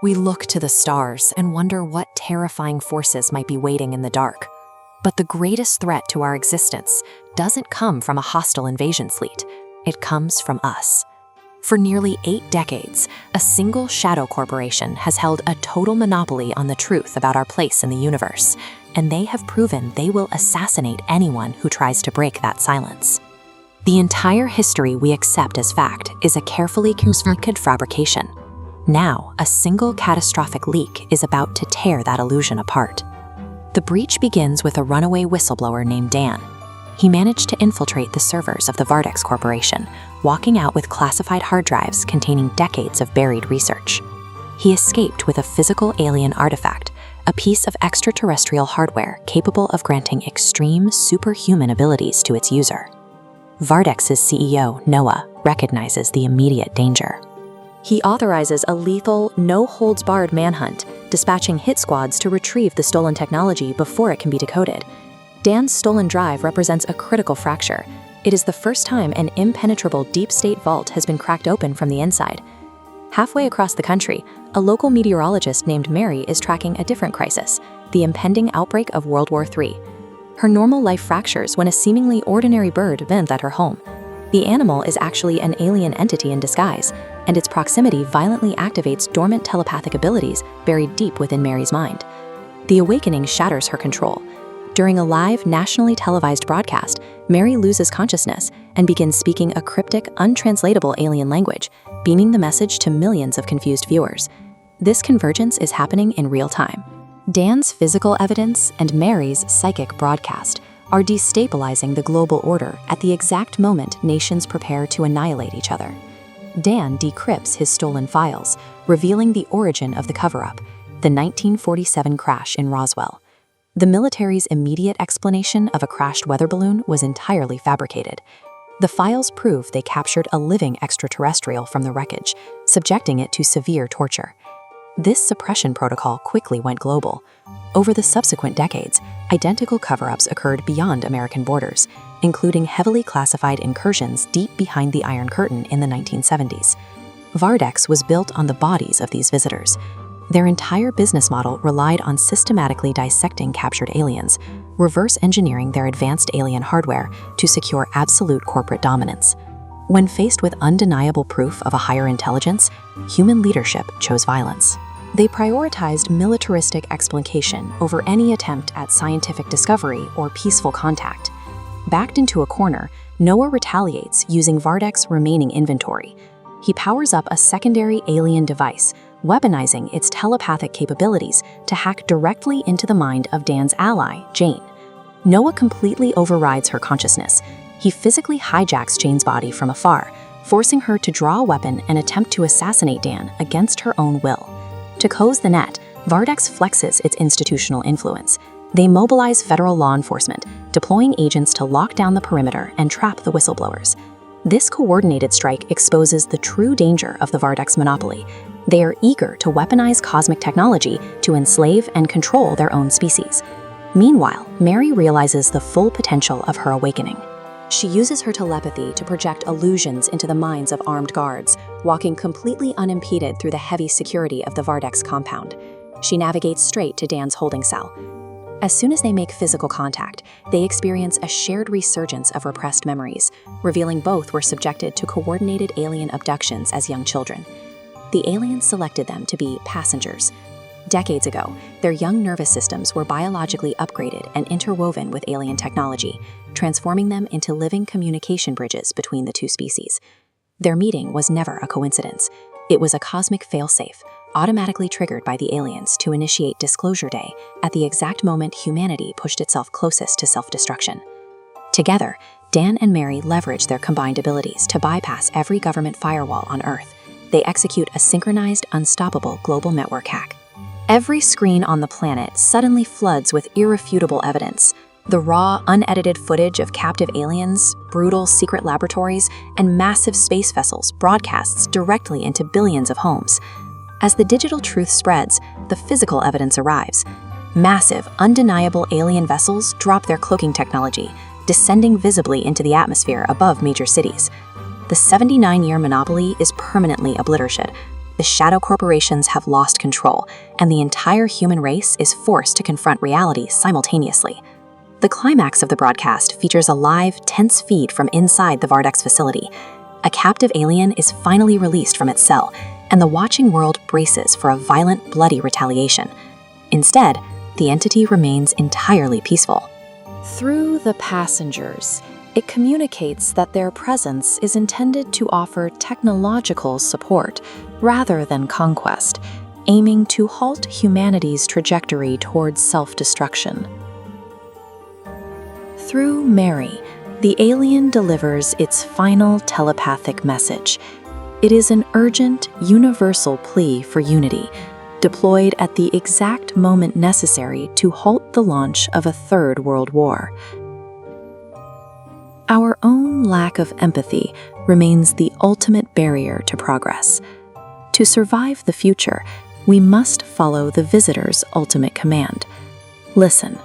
We look to the stars and wonder what terrifying forces might be waiting in the dark. But the greatest threat to our existence doesn't come from a hostile invasion fleet. It comes from us. For nearly 8 decades, a single shadow corporation has held a total monopoly on the truth about our place in the universe, and they have proven they will assassinate anyone who tries to break that silence. The entire history we accept as fact is a carefully constructed fabrication. Now, a single catastrophic leak is about to tear that illusion apart. The breach begins with a runaway whistleblower named Dan. He managed to infiltrate the servers of the Vardex Corporation, walking out with classified hard drives containing decades of buried research. He escaped with a physical alien artifact, a piece of extraterrestrial hardware capable of granting extreme superhuman abilities to its user. Vardex's CEO, Noah, recognizes the immediate danger. He authorizes a lethal, no-holds-barred manhunt, dispatching hit squads to retrieve the stolen technology before it can be decoded. Dan's stolen drive represents a critical fracture. It is the first time an impenetrable deep-state vault has been cracked open from the inside. Halfway across the country, a local meteorologist named Mary is tracking a different crisis, the impending outbreak of World War III. Her normal life fractures when a seemingly ordinary bird lands at her home. The animal is actually an alien entity in disguise, and its proximity violently activates dormant telepathic abilities buried deep within Mary's mind. The awakening shatters her control. During a live, nationally televised broadcast, Mary loses consciousness and begins speaking a cryptic, untranslatable alien language, beaming the message to millions of confused viewers. This convergence is happening in real time. Dan's physical evidence and Mary's psychic broadcast are destabilizing the global order at the exact moment nations prepare to annihilate each other. Dan decrypts his stolen files, revealing the origin of the cover-up, the 1947 crash in Roswell. The military's immediate explanation of a crashed weather balloon was entirely fabricated. The files prove they captured a living extraterrestrial from the wreckage, subjecting it to severe torture. This suppression protocol quickly went global. Over the subsequent decades, identical cover-ups occurred beyond American borders, including heavily classified incursions deep behind the Iron Curtain in the 1970s. Vardex was built on the bodies of these visitors. Their entire business model relied on systematically dissecting captured aliens, reverse engineering their advanced alien hardware to secure absolute corporate dominance. When faced with undeniable proof of a higher intelligence, human leadership chose violence. They prioritized militaristic exploitation over any attempt at scientific discovery or peaceful contact. Backed into a corner, Noah retaliates using Vardex's remaining inventory. He powers up a secondary alien device, weaponizing its telepathic capabilities to hack directly into the mind of Dan's ally, Jane. Noah completely overrides her consciousness. He physically hijacks Jane's body from afar, forcing her to draw a weapon and attempt to assassinate Dan against her own will. To close the net, Vardex flexes its institutional influence. They mobilize federal law enforcement, deploying agents to lock down the perimeter and trap the whistleblowers. This coordinated strike exposes the true danger of the Vardex monopoly. They are eager to weaponize cosmic technology to enslave and control their own species. Meanwhile, Mary realizes the full potential of her awakening. She uses her telepathy to project illusions into the minds of armed guards, walking completely unimpeded through the heavy security of the Vardex compound. She navigates straight to Dan's holding cell. As soon as they make physical contact, they experience a shared resurgence of repressed memories, revealing both were subjected to coordinated alien abductions as young children. The aliens selected them to be passengers. Decades ago, their young nervous systems were biologically upgraded and interwoven with alien technology, transforming them into living communication bridges between the two species. Their meeting was never a coincidence. It was a cosmic failsafe, automatically triggered by the aliens to initiate Disclosure Day at the exact moment humanity pushed itself closest to self-destruction. Together, Dan and Mary leverage their combined abilities to bypass every government firewall on Earth. They execute a synchronized, unstoppable global network hack. Every screen on the planet suddenly floods with irrefutable evidence. The raw, unedited footage of captive aliens, brutal secret laboratories, and massive space vessels broadcasts directly into billions of homes. As the digital truth spreads, the physical evidence arrives. Massive, undeniable alien vessels drop their cloaking technology, descending visibly into the atmosphere above major cities. The 79-year monopoly is permanently obliterated. the shadow corporations have lost control, and the entire human race is forced to confront reality simultaneously. The climax of the broadcast features a live, tense feed from inside the Vardex facility. A captive alien is finally released from its cell, and the watching world braces for a violent, bloody retaliation. Instead, the entity remains entirely peaceful. Through the passengers, it communicates that their presence is intended to offer technological support rather than conquest, aiming to halt humanity's trajectory towards self-destruction. Through Mary, the alien delivers its final telepathic message. It is an urgent, universal plea for unity, deployed at the exact moment necessary to halt the launch of a third world war. Our own lack of empathy remains the ultimate barrier to progress. To survive the future, we must follow the visitor's ultimate command. Listen.